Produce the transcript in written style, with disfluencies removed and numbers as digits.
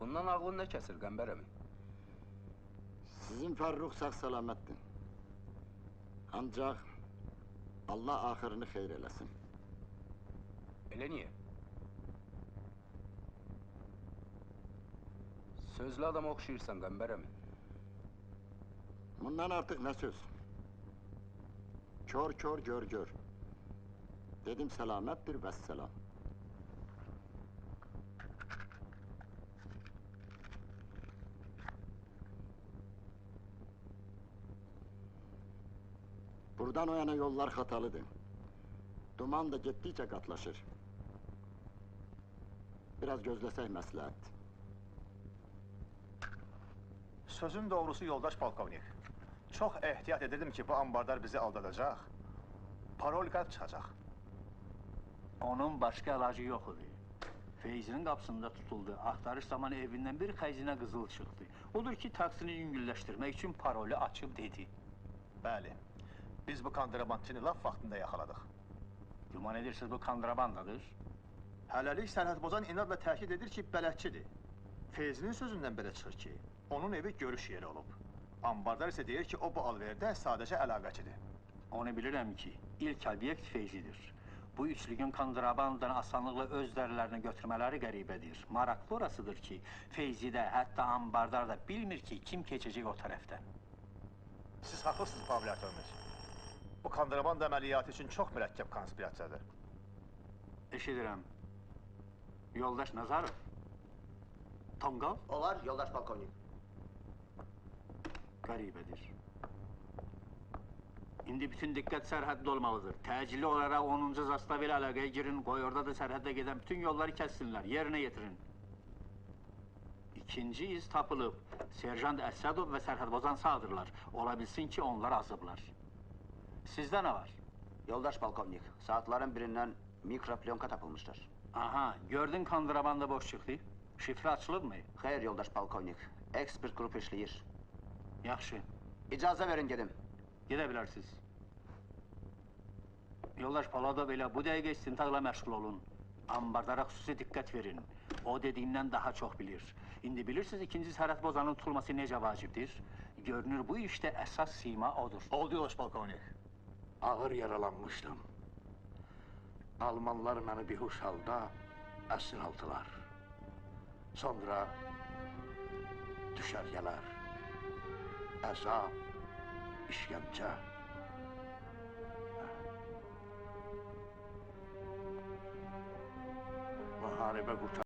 Bundan ağlın ne kesir Qəmbər əmi? Sizin Ferruh sağ salamettin. Ancak Allah ahırını hayır eləsin. Elə niye? Sözlü adam oxşayırsan Qəmbər əmi. Bundan artık ne söz? Kör kör gör gör. Dedim selamettir vesselam. Buradan o yana yollar hatalıdır. Duman da gittikçe katlaşır. Biraz gözlesek məsləhət. Sözün doğrusu yoldaş polkovnik. Çok ehtiyat edirdim ki bu ambardar bizi aldadacaq. Parol qəlb çıxacaq. Onun başka ilacı yok idi. Feyzinin kapısında tutuldu. Axtarış zamanı evinden bir xəzinə qızıl çıktı. Odur ki, taksini yüngülləşdirmək için parolü açıb dedi. Bəli, biz bu kontrabandçını laf vaxtında yaxaladık. Güman edirsiniz bu kontrabandadır. Hələlik sərhəd bozan inadla təkid edir ki, bələdçidir. Feyzinin sözündən belə çıxır ki, onun evi görüş yeri olub. Ambardar ise deyir ki, o bu alverdə sadəcə əlaqəçidir. Onu bilirəm ki, ilk obyekt Feyzidir. Bu üçlüyün kontrabandadan asanlıqla öz dərlərini götürmələri qəribədir. Maraqlı orasıdır ki, Feyzi də, hətta ambardar da bilmir ki, kim keçəcək o tərəfdən. Siz haqlısınız, Pavel Artonovич. Bu kontraband əməliyyatı üçün çox mürəkkəb konspirasiyadır. Eşidirəm. Yoldaş Nazarov. Tonqal Olar yoldaş polkovnik. qəribədir. İndi bütün diqqət sərhəddə olmalıdır. Təcili olaraq 10-cu zastav ilə əlaqəyə girin, qoy orada da sərhəddə gedən bütün yolları kəssinlər, yerinə yetirin. İkinci iz tapılıb. Serjant Əsədov və sərhədbozan sağdırlar. Ola bilsin ki, onlar azıblar. Sizdə nə var? Yoldaş polkovnik, saatların birinden mikroplyonka tapılmıştır. Aha, gördün kontrabanda boş çıxdı. Şifre açılıb mı? Hayır yoldaş polkovnik, ekspert grup işleyir. Yaxşı, İcazə verin gedim. gedə bilərsiniz. Yoldaş Poladov elə bu dəqiqə istintaqla məşğul olun. Ambardara xüsusi diqqət verin. O dediğinden daha çok bilir. İndi bilirsiniz ikinci sərhəd bozanın tutulması necə vacibdir? Görünür bu işte əsas sima odur. Oldu yoldaş polkovnik. Ağır yaralanmışdım. Almanlar beni bihuş halda əsir aldılar. Sonra düşərgələr, əzab, işgəncə. Müharibə qurtardı.